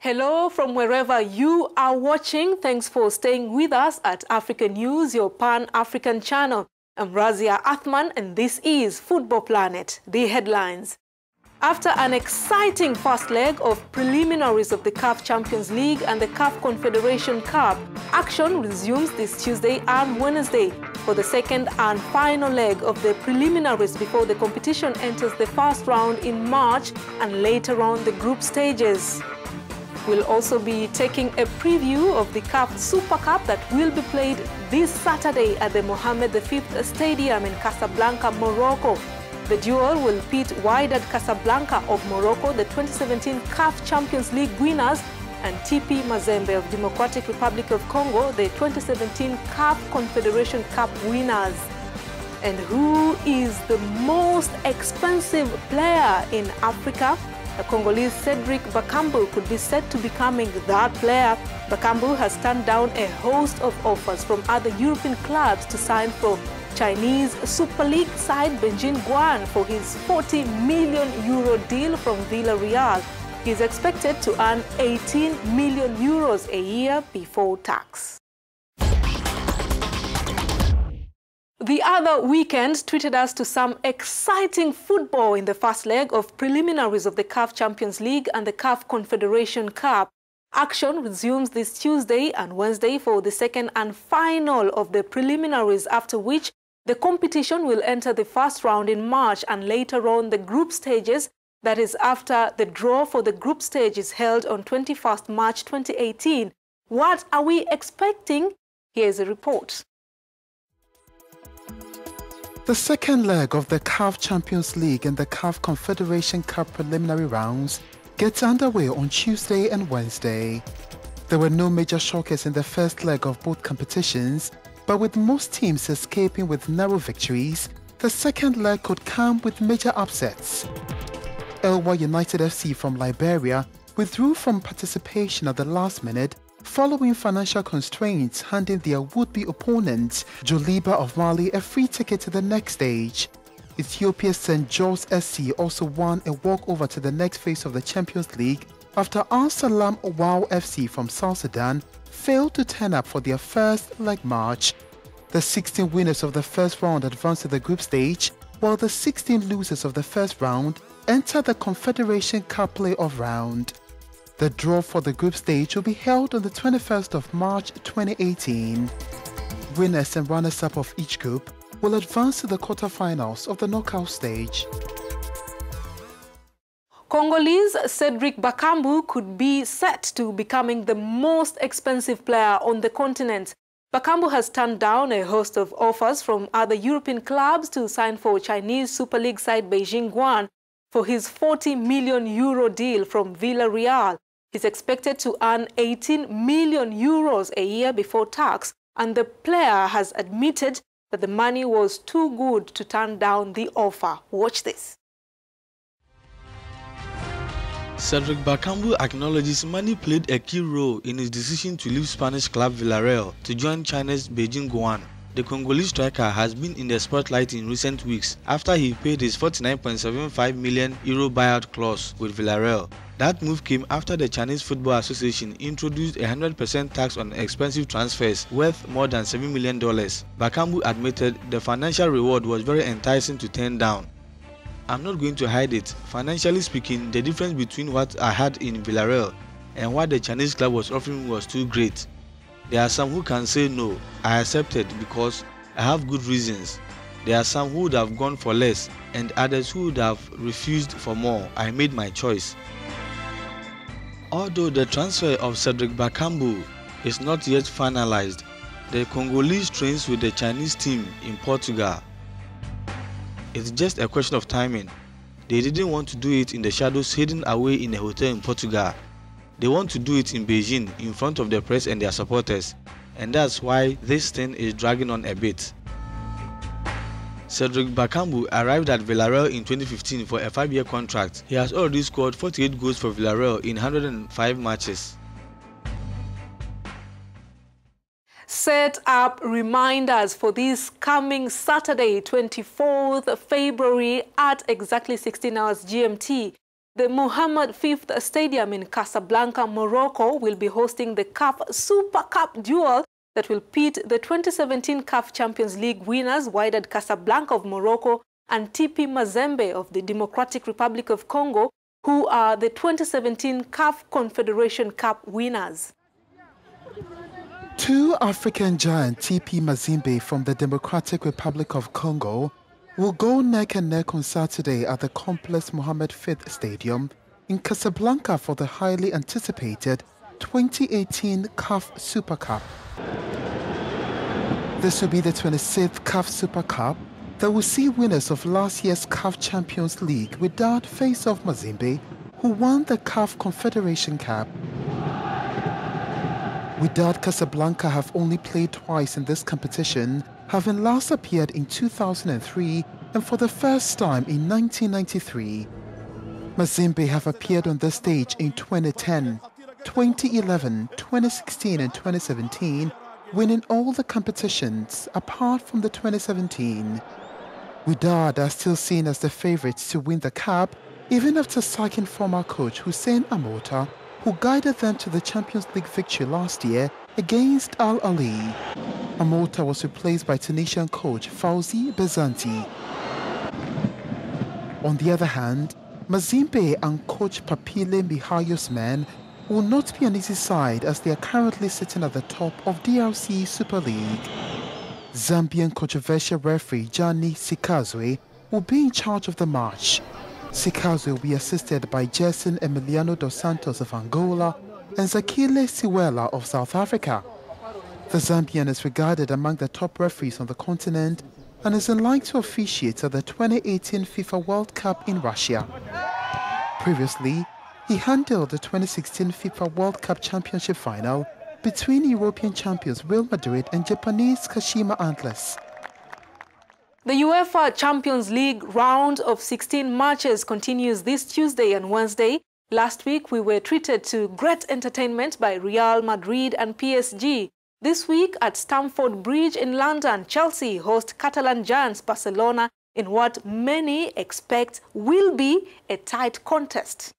Hello from wherever you are watching. Thanks for staying with us at Africanews, your Pan-African channel. I'm Razia Athman and this is Football Planet, the headlines. After an exciting first leg of preliminaries of the CAF Champions League and the CAF Confederation Cup, action resumes this Tuesday and Wednesday for the second and final leg of the preliminaries before the competition enters the first round in March and later on the group stages. We'll also be taking a preview of the CAF Super Cup that will be played this Saturday at the Mohammed V Stadium in Casablanca, Morocco. The duel will pit Wydad Casablanca of Morocco, the 2017 CAF Champions League winners, and TP Mazembe of Democratic Republic of Congo, the 2017 CAF Confederation Cup winners. And who is the most expensive player in Africa? The Congolese Cedric Bakambu could be said to becoming that player. Bakambu has turned down a host of offers from other European clubs to sign for Chinese Super League side Beijing Guan for his €40 million deal from Villarreal. He is expected to earn €18 million a year before tax. The other weekend treated us to some exciting football in the first leg of preliminaries of the CAF Champions League and the CAF Confederation Cup. Action resumes this Tuesday and Wednesday for the second and final of the preliminaries, after which the competition will enter the first round in March and later on the group stages. That is after the draw for the group stage is held on 21st March 2018. What are we expecting? Here's a report. The second leg of the CAF Champions League and the CAF Confederation Cup preliminary rounds gets underway on Tuesday and Wednesday. There were no major shockers in the first leg of both competitions, but with most teams escaping with narrow victories, the second leg could come with major upsets. Elwa United FC from Liberia withdrew from participation at the last minute following financial constraints, handing their would-be opponent, Joliba of Mali, a free ticket to the next stage. Ethiopia's St. George SC also won a walkover to the next phase of the Champions League after Al Salam Wow FC from South Sudan failed to turn up for their first leg match. The 16 winners of the first round advanced to the group stage, while the 16 losers of the first round entered the Confederation Cup playoff round. The draw for the group stage will be held on the 21st of March 2018. Winners and runners-up of each group will advance to the quarterfinals of the knockout stage. Congolese Cedric Bakambu could be set to becoming the most expensive player on the continent. Bakambu has turned down a host of offers from other European clubs to sign for Chinese Super League side Beijing Guan for his €40 million deal from Villarreal. He's expected to earn €18 million a year before tax, and the player has admitted that the money was too good to turn down the offer. Watch this. Cedric Bakambu acknowledges money played a key role in his decision to leave Spanish club Villarreal to join China's Beijing Guan. The Congolese striker has been in the spotlight in recent weeks after he paid his €49.75 million buyout clause with Villarreal. That move came after the Chinese Football Association introduced a 100% tax on expensive transfers worth more than $7 million. Bakambu admitted the financial reward was very enticing to turn down. "I'm not going to hide it. Financially speaking, the difference between what I had in Villarreal and what the Chinese club was offering was too great. There are some who can say no, I accepted because I have good reasons. There are some who would have gone for less and others who would have refused for more. I made my choice." Although the transfer of Cedric Bakambu is not yet finalized, the Congolese trains with the Chinese team in Portugal. It's just a question of timing. They didn't want to do it in the shadows hidden away in a hotel in Portugal. They want to do it in Beijing in front of the press and their supporters, and that's why this thing is dragging on a bit. Cedric Bakambu arrived at Villarreal in 2015 for a 5-year contract. He has already scored 48 goals for Villarreal in 105 matches. Set up reminders for this coming Saturday, 24th February at exactly 16 hours GMT. The Mohammed V Stadium in Casablanca, Morocco will be hosting the CAF Super Cup duel that will pit the 2017 CAF Champions League winners Wydad Casablanca of Morocco and TP Mazembe of the Democratic Republic of Congo, who are the 2017 CAF Confederation Cup winners. Two African giant TP Mazembe from the Democratic Republic of Congo will go neck and neck on Saturday at the Complex Mohammed V Stadium in Casablanca for the highly anticipated 2018 CAF Super Cup. This will be the 26th CAF Super Cup that will see winners of last year's CAF Champions League Wydad face off Mazembe, who won the CAF Confederation Cup. Wydad Casablanca have only played twice in this competition, having last appeared in 2003 and for the first time in 1993. Mazembe have appeared on this stage in 2010, 2011, 2016 and 2017, winning all the competitions apart from the 2017. Wydad are still seen as the favourites to win the cup, even after sacking former coach Hussein Amota, who guided them to the Champions League victory last year against Al Ahly. Amota was replaced by Tunisian coach Fawzi Bezanti. On the other hand, Mazembe and coach Papile Mihayo's men will not be an easy side as they are currently sitting at the top of DRC Super League. Zambian controversial referee Gianni Sikazwe will be in charge of the match. Sikazwe will be assisted by Jason Emiliano dos Santos of Angola and Zakile Siwela of South Africa. The Zambian is regarded among the top referees on the continent and is in line to officiate at the 2018 FIFA World Cup in Russia. Previously, he handled the 2016 FIFA World Cup Championship final between European champions Real Madrid and Japanese Kashima Antlers. The UEFA Champions League round of 16 matches continues this Tuesday and Wednesday. Last week, we were treated to great entertainment by Real Madrid and PSG. This week at Stamford Bridge in London, Chelsea host Catalan giants Barcelona in what many expect will be a tight contest.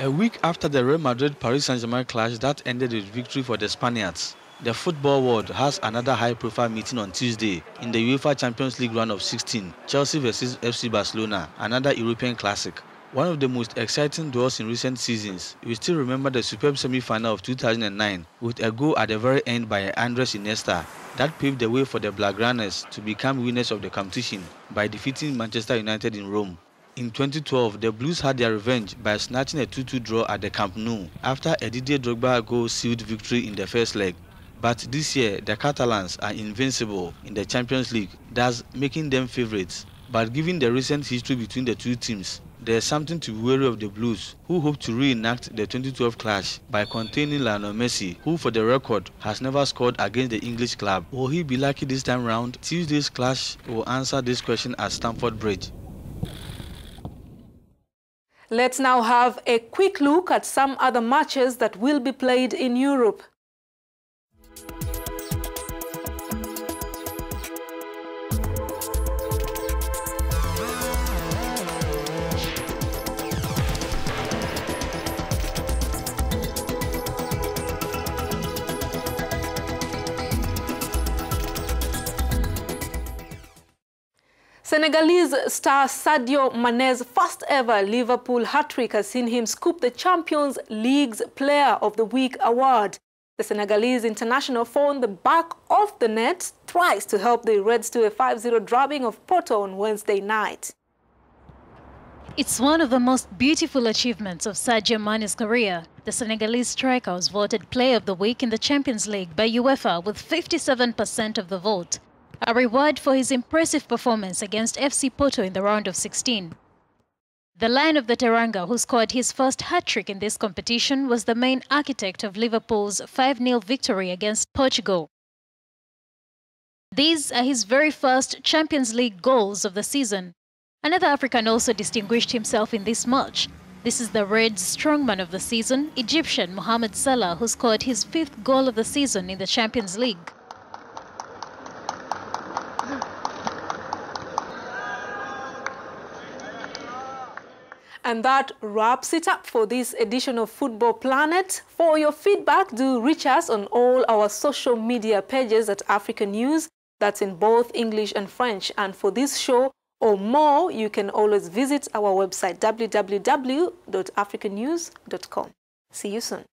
A week after the Real Madrid-Paris Saint-Germain clash that ended with victory for the Spaniards, the football world has another high-profile meeting on Tuesday in the UEFA Champions League round of 16, Chelsea vs FC Barcelona, another European classic. One of the most exciting duels in recent seasons. We still remember the superb semi-final of 2009 with a goal at the very end by Andres Iniesta that paved the way for the Blaugranas to become winners of the competition by defeating Manchester United in Rome. In 2012, the Blues had their revenge by snatching a 2-2 draw at the Camp Nou after a Didier Drogba goal sealed victory in the first leg. But this year, the Catalans are invincible in the Champions League, thus making them favourites. But given the recent history between the two teams, there is something to be wary of the Blues, who hope to reenact the 2012 clash by containing Lionel Messi, who for the record has never scored against the English club. Will he be lucky this time round? Tuesday's clash will answer this question at Stamford Bridge. Let's now have a quick look at some other matches that will be played in Europe. Senegalese star Sadio Mané's first ever Liverpool hat-trick has seen him scoop the Champions League's Player of the Week award. The Senegalese international found the back of the net twice to help the Reds to a 5-0 drubbing of Porto on Wednesday night. It's one of the most beautiful achievements of Sadio Mané's career. The Senegalese striker was voted Player of the Week in the Champions League by UEFA with 57% of the vote, a reward for his impressive performance against FC Porto in the round of 16. The Lion of the Teranga, who scored his first hat-trick in this competition, was the main architect of Liverpool's 5-0 victory against Portugal. These are his very first Champions League goals of the season. Another African also distinguished himself in this match. This is the Reds' strongman of the season, Egyptian Mohamed Salah, who scored his 5th goal of the season in the Champions League. And that wraps it up for this edition of Football Planet. For your feedback, do reach us on all our social media pages at African News. That's in both English and French. And for this show or more, you can always visit our website, www.africanews.com. See you soon.